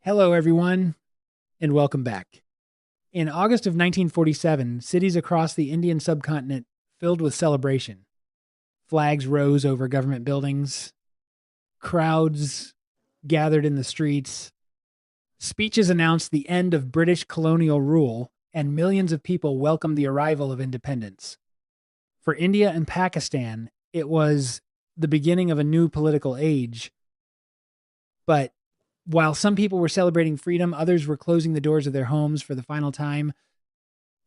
Hello, everyone, and welcome back. In August of 1947, cities across the Indian subcontinent filled with celebration. Flags rose over government buildings, crowds gathered in the streets, speeches announced the end of British colonial rule, and millions of people welcomed the arrival of independence. For India and Pakistan, it was the beginning of a new political age, but while some people were celebrating freedom, others were closing the doors of their homes for the final time.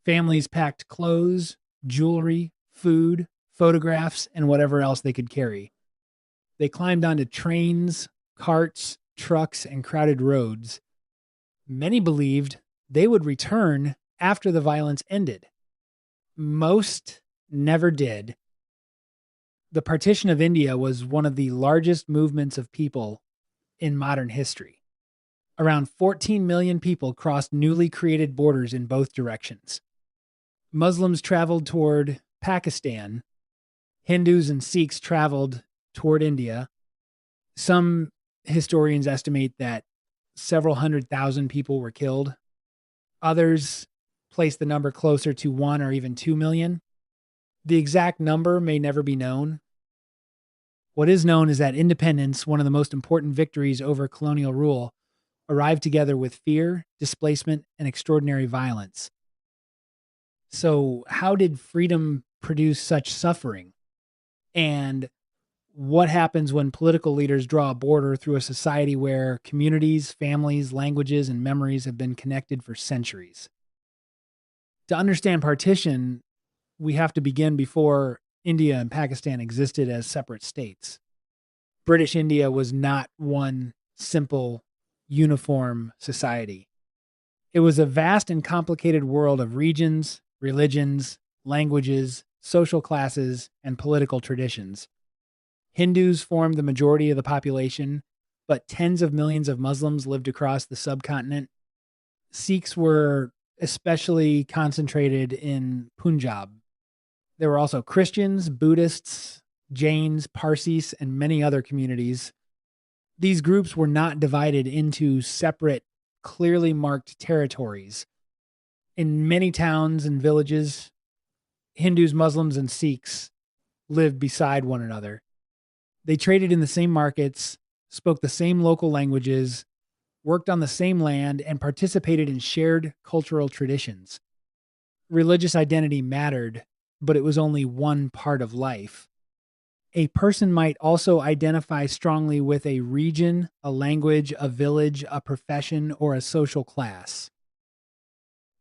Families packed clothes, jewelry, food, photographs, and whatever else they could carry. They climbed onto trains, carts, trucks, and crowded roads. Many believed they would return after the violence ended. Most never did. The partition of India was one of the largest movements of people in modern history. Around 14 million people crossed newly created borders in both directions. Muslims traveled toward Pakistan. Hindus and Sikhs traveled toward India. Some historians estimate that several 100,000 people were killed. Others place the number closer to 1 or even 2 million. The exact number may never be known. What is known is that independence, one of the most important victories over colonial rule, arrived together with fear, displacement, and extraordinary violence. So, how did freedom produce such suffering? And what happens when political leaders draw a border through a society where communities, families, languages, and memories have been connected for centuries? To understand partition, we have to begin before India and Pakistan existed as separate states. British India was not one simple, uniform society. It was a vast and complicated world of regions, religions, languages, social classes, and political traditions. Hindus formed the majority of the population, but tens of millions of Muslims lived across the subcontinent. Sikhs were especially concentrated in Punjab. There were also Christians, Buddhists, Jains, Parsis, and many other communities. These groups were not divided into separate, clearly marked territories. In many towns and villages, Hindus, Muslims, and Sikhs lived beside one another. They traded in the same markets, spoke the same local languages, worked on the same land, and participated in shared cultural traditions. Religious identity mattered, but it was only one part of life. A person might also identify strongly with a region, a language, a village, a profession, or a social class.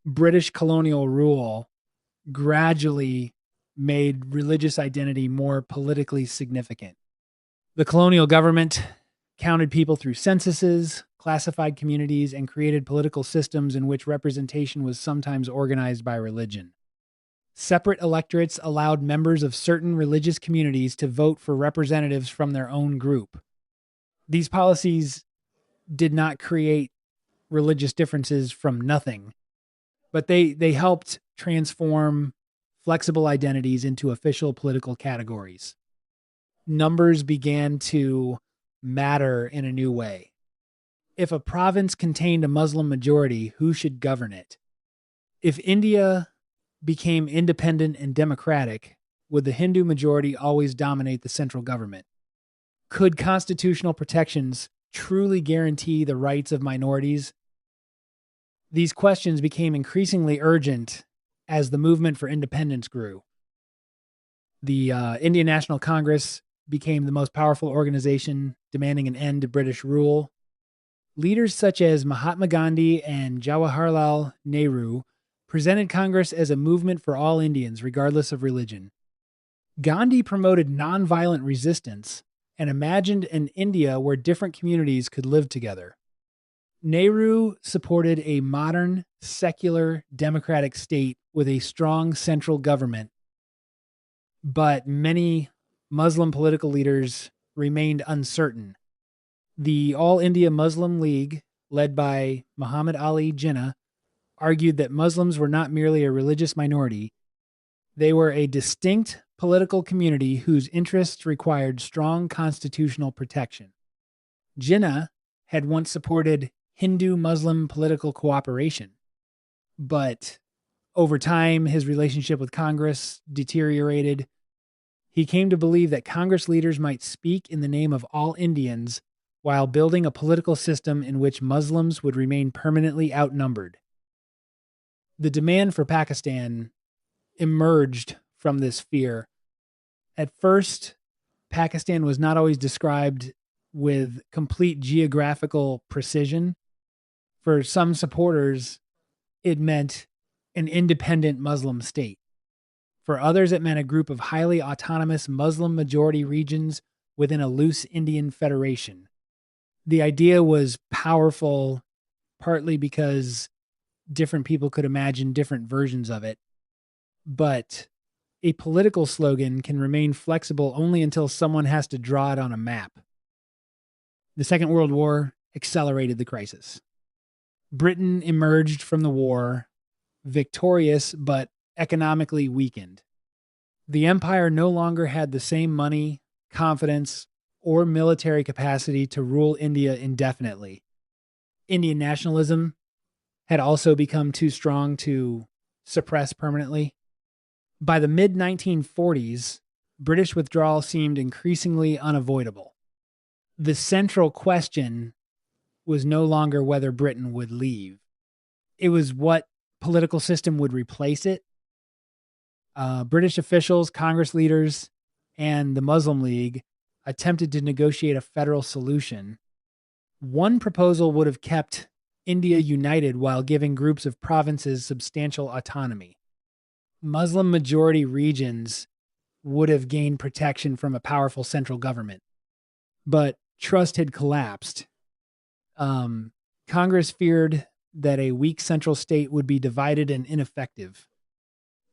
British colonial rule gradually made religious identity more politically significant. The colonial government counted people through censuses, classified communities, and created political systems in which representation was sometimes organized by religion. Separate electorates allowed members of certain religious communities to vote for representatives from their own group. These policies did not create religious differences from nothing, but they helped transform flexible identities into official political categories. Numbers began to matter in a new way. If a province contained a Muslim majority, who should govern it? If India became independent and democratic, would the Hindu majority always dominate the central government? Could constitutional protections truly guarantee the rights of minorities? These questions became increasingly urgent as the movement for independence grew. The Indian National Congress became the most powerful organization demanding an end to British rule. Leaders such as Mahatma Gandhi and Jawaharlal Nehru presented Congress as a movement for all Indians, regardless of religion. Gandhi promoted nonviolent resistance and imagined an India where different communities could live together. Nehru supported a modern, secular, democratic state with a strong central government, but many Muslim political leaders remained uncertain. The All India Muslim League, led by Muhammad Ali Jinnah, argued that Muslims were not merely a religious minority, they were a distinct political community whose interests required strong constitutional protection. Jinnah had once supported Hindu-Muslim political cooperation. But over time, his relationship with Congress deteriorated. He came to believe that Congress leaders might speak in the name of all Indians while building a political system in which Muslims would remain permanently outnumbered. The demand for Pakistan emerged from this fear. At first, Pakistan was not always described with complete geographical precision. For some supporters, it meant an independent Muslim state. For others, it meant a group of highly autonomous Muslim majority regions within a loose Indian federation. The idea was powerful, partly because different people could imagine different versions of it. But a political slogan can remain flexible only until someone has to draw it on a map. The Second World War accelerated the crisis. Britain emerged from the war victorious but economically weakened. The empire no longer had the same money, confidence, or military capacity to rule India indefinitely. Indian nationalism had also become too strong to suppress permanently. By the mid-1940s, British withdrawal seemed increasingly unavoidable. The central question was no longer whether Britain would leave. It was what political system would replace it. British officials, Congress leaders, and the Muslim League attempted to negotiate a federal solution. One proposal would have kept India united while giving groups of provinces substantial autonomy. Muslim majority regions would have gained protection from a powerful central government. But trust had collapsed. Congress feared that a weak central state would be divided and ineffective.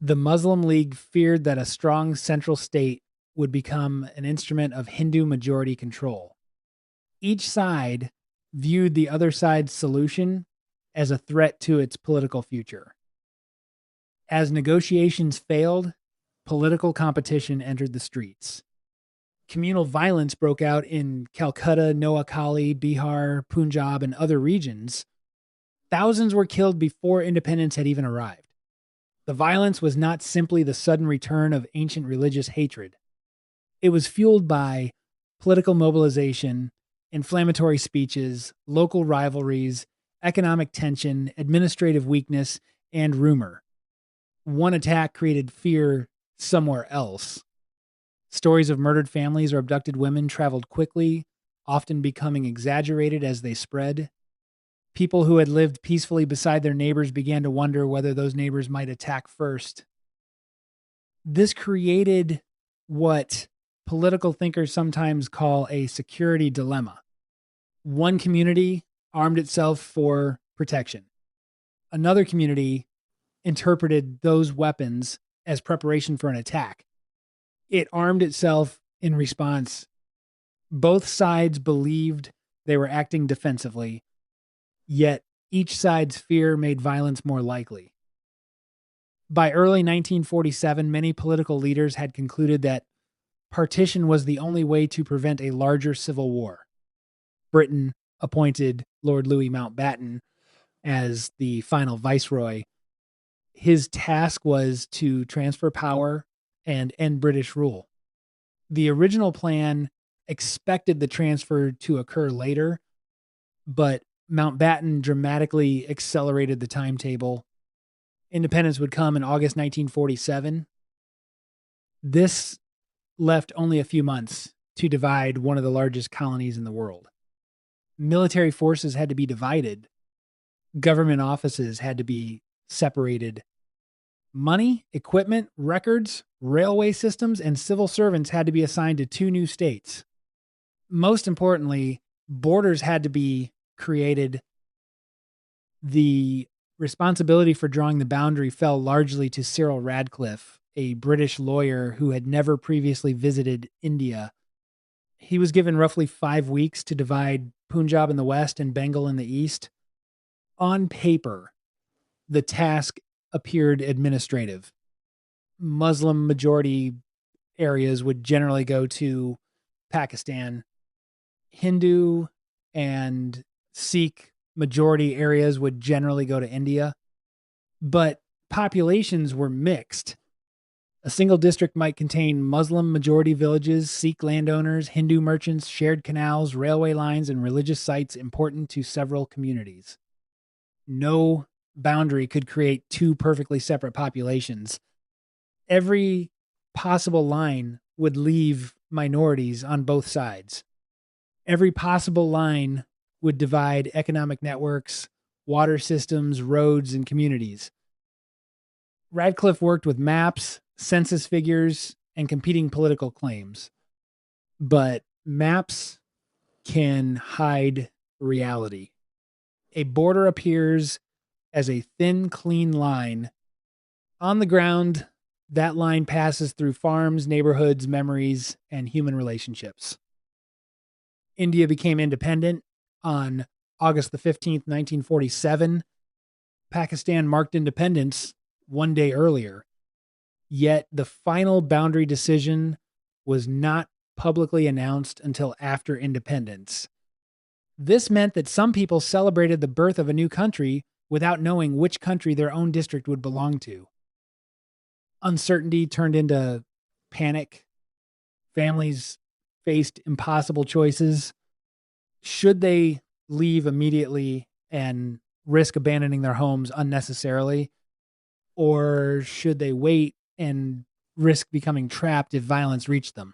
The Muslim League feared that a strong central state would become an instrument of Hindu majority control. Each side viewed the other side's solution as a threat to its political future. As negotiations failed, political competition entered the streets. Communal violence broke out in Calcutta, Noakhali, Bihar, Punjab, and other regions. Thousands were killed before independence had even arrived. The violence was not simply the sudden return of ancient religious hatred. It was fueled by political mobilization, inflammatory speeches, local rivalries, economic tension, administrative weakness, and rumor. One attack created fear somewhere else. Stories of murdered families or abducted women traveled quickly, often becoming exaggerated as they spread. People who had lived peacefully beside their neighbors began to wonder whether those neighbors might attack first. This created what political thinkers sometimes call a security dilemma. One community armed itself for protection. Another community interpreted those weapons as preparation for an attack. It armed itself in response. Both sides believed they were acting defensively, yet each side's fear made violence more likely. By early 1947, many political leaders had concluded that partition was the only way to prevent a larger civil war. Britain appointed Lord Louis Mountbatten as the final viceroy. His task was to transfer power and end British rule. The original plan expected the transfer to occur later, but Mountbatten dramatically accelerated the timetable. Independence would come in August 1947. This left only a few months to divide one of the largest colonies in the world. Military forces had to be divided. Government offices had to be separated. Money, equipment, records, railway systems, and civil servants had to be assigned to two new states. Most importantly, borders had to be created. The responsibility for drawing the boundary fell largely to Cyril Radcliffe, a British lawyer who had never previously visited India. He was given roughly 5 weeks to divide Punjab in the west and Bengal in the east. On paper, the task appeared administrative. Muslim majority areas would generally go to Pakistan. Hindu and Sikh majority areas would generally go to India, but populations were mixed. A single district might contain Muslim majority villages, Sikh landowners, Hindu merchants, shared canals, railway lines, and religious sites important to several communities. No boundary could create two perfectly separate populations. Every possible line would leave minorities on both sides. Every possible line would divide economic networks, water systems, roads, and communities. Radcliffe worked with maps, census figures, and competing political claims. But maps can hide reality. A border appears as a thin, clean line. On the ground, that line passes through farms, neighborhoods, memories, and human relationships. India became independent on August the 15th, 1947. Pakistan marked independence one day earlier. Yet the final boundary decision was not publicly announced until after independence. This meant that some people celebrated the birth of a new country without knowing which country their own district would belong to. Uncertainty turned into panic. Families faced impossible choices. Should they leave immediately and risk abandoning their homes unnecessarily? Or should they wait and risk becoming trapped if violence reached them?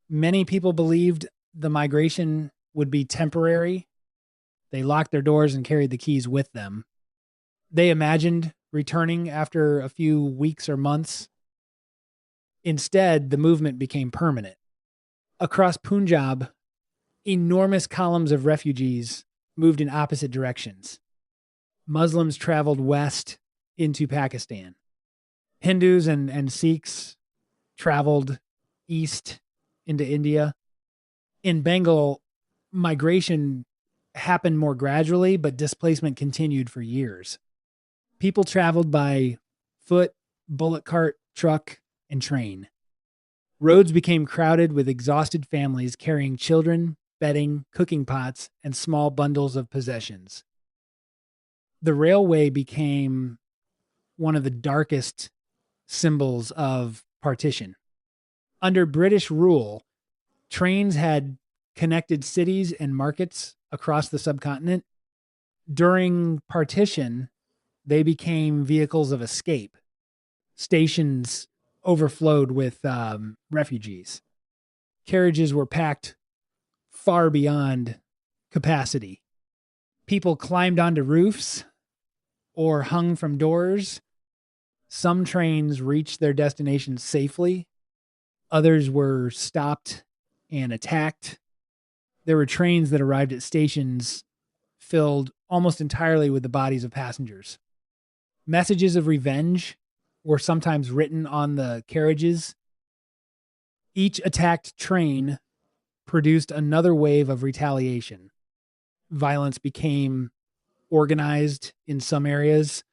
Many people believed the migration would be temporary. They locked their doors and carried the keys with them. They imagined returning after a few weeks or months. Instead, the movement became permanent. Across Punjab, enormous columns of refugees moved in opposite directions. Muslims traveled west into Pakistan. Hindus and Sikhs traveled east into India. In Bengal, migration happened more gradually, but displacement continued for years. People traveled by foot, bullock cart, truck, and train. Roads became crowded with exhausted families carrying children, bedding, cooking pots, and small bundles of possessions. The railway became one of the darkest symbols of partition. Under British rule, trains had connected cities and markets across the subcontinent. During partition, they became vehicles of escape. Stations overflowed with refugees. Carriages were packed far beyond capacity. People climbed onto roofs or hung from doors. Some trains reached their destinations safely. Others were stopped and attacked. There were trains that arrived at stations filled almost entirely with the bodies of passengers. Messages of revenge were sometimes written on the carriages. Each attacked train produced another wave of retaliation. Violence became organized in some areas.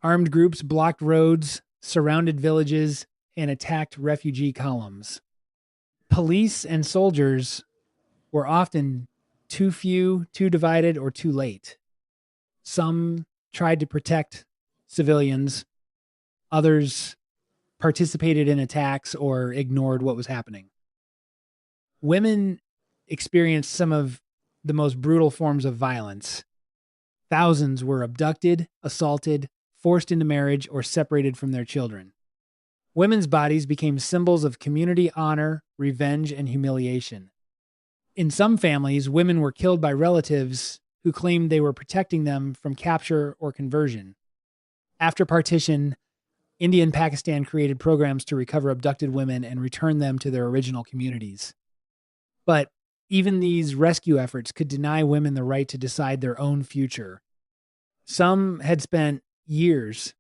Armed groups blocked roads, surrounded villages, and attacked refugee columns. Police and soldiers were often too few, too divided, or too late. Some tried to protect civilians. Others participated in attacks or ignored what was happening. Women experienced some of the most brutal forms of violence. Thousands were abducted, assaulted, forced into marriage, or separated from their children. Women's bodies became symbols of community honor, revenge, and humiliation. In some families, women were killed by relatives who claimed they were protecting them from capture or conversion. After partition, India and Pakistan created programs to recover abducted women and return them to their original communities. But even these rescue efforts could deny women the right to decide their own future. Some had spent years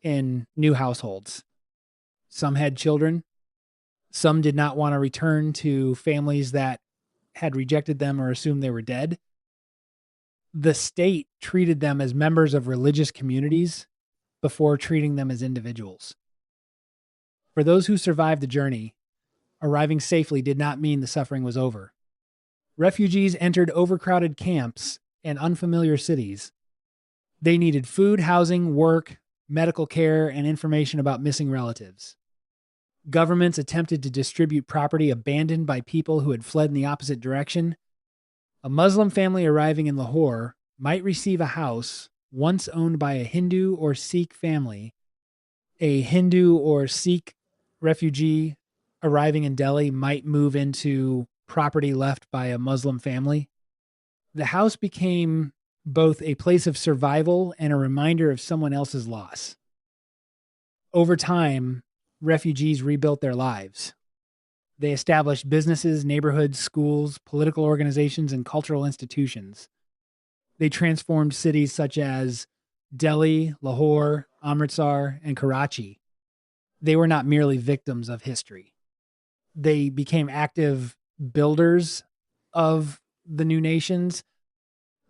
in new households. Some had children. Some did not want to return to families that had rejected them or assumed they were dead. The state treated them as members of religious communities before treating them as individuals. For those who survived the journey, arriving safely did not mean the suffering was over. Refugees entered overcrowded camps and unfamiliar cities. They needed food, housing, work, medical care, and information about missing relatives. Governments attempted to distribute property abandoned by people who had fled in the opposite direction. A Muslim family arriving in Lahore might receive a house once owned by a Hindu or Sikh family. A Hindu or Sikh refugee arriving in Delhi might move into property left by a Muslim family. The house became both a place of survival and a reminder of someone else's loss. Over time, refugees rebuilt their lives. They established businesses, neighborhoods, schools, political organizations, and cultural institutions. They transformed cities such as Delhi, Lahore, Amritsar, and Karachi. They were not merely victims of history. They became active builders of the new nations,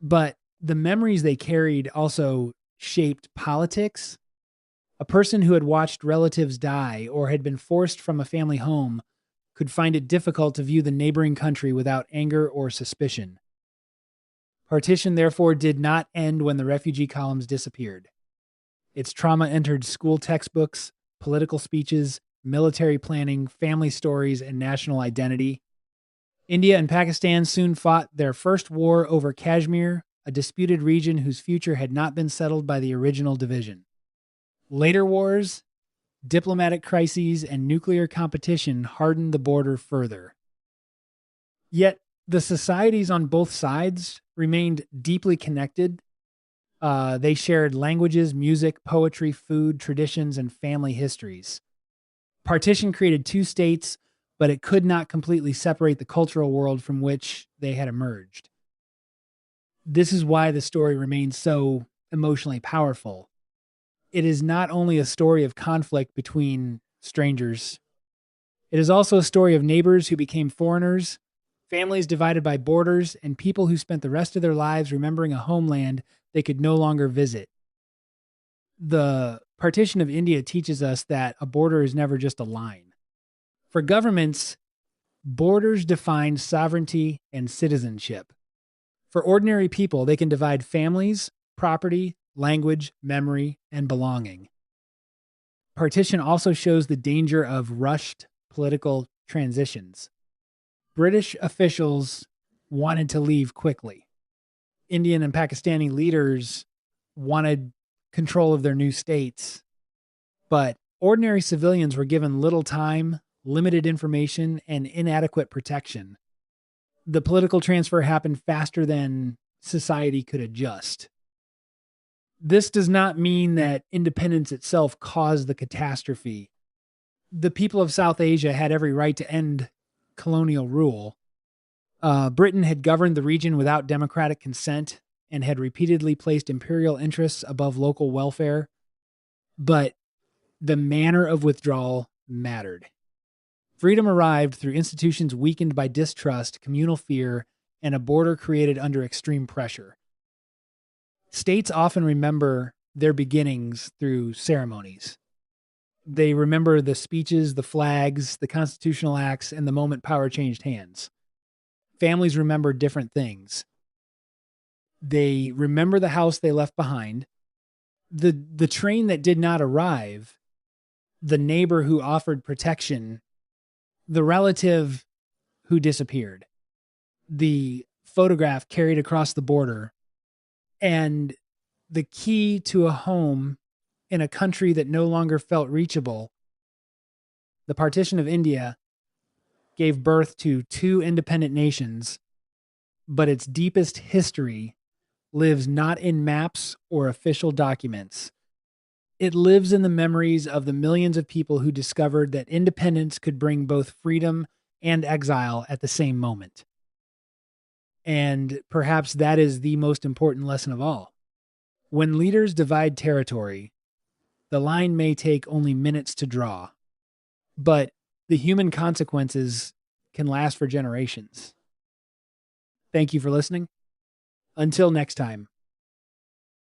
but the memories they carried also shaped politics. A person who had watched relatives die or had been forced from a family home could find it difficult to view the neighboring country without anger or suspicion. Partition, therefore, did not end when the refugee columns disappeared. Its trauma entered school textbooks, political speeches, military planning, family stories, and national identity. India and Pakistan soon fought their first war over Kashmir, a disputed region whose future had not been settled by the original division. Later wars, diplomatic crises, and nuclear competition hardened the border further. Yet, the societies on both sides remained deeply connected. They shared languages, music, poetry, food, traditions, and family histories. Partition created two states, but it could not completely separate the cultural world from which they had emerged. This is why the story remains so emotionally powerful. It is not only a story of conflict between strangers, it is also a story of neighbors who became foreigners, families divided by borders, and people who spent the rest of their lives remembering a homeland they could no longer visit. The partition of India teaches us that a border is never just a line. For governments, borders define sovereignty and citizenship. For ordinary people, they can divide families, property, language, memory, and belonging. Partition also shows the danger of rushed political transitions. British officials wanted to leave quickly. Indian and Pakistani leaders wanted control of their new states, but ordinary civilians were given little time, limited information, and inadequate protection. The political transfer happened faster than society could adjust. This does not mean that independence itself caused the catastrophe. The people of South Asia had every right to end colonial rule. Britain had governed the region without democratic consent and had repeatedly placed imperial interests above local welfare. But the manner of withdrawal mattered. Freedom arrived through institutions weakened by distrust, communal fear, and a border created under extreme pressure. States often remember their beginnings through ceremonies. They remember the speeches, the flags, the constitutional acts, and the moment power changed hands. Families remember different things. They remember the house they left behind, the train that did not arrive, the neighbor who offered protection, the relative who disappeared, the photograph carried across the border, and the key to a home in a country that no longer felt reachable. The partition of India gave birth to two independent nations, but its deepest history lives not in maps or official documents. It lives in the memories of the millions of people who discovered that independence could bring both freedom and exile at the same moment. And perhaps that is the most important lesson of all. When leaders divide territory, the line may take only minutes to draw, but the human consequences can last for generations. Thank you for listening. Until next time.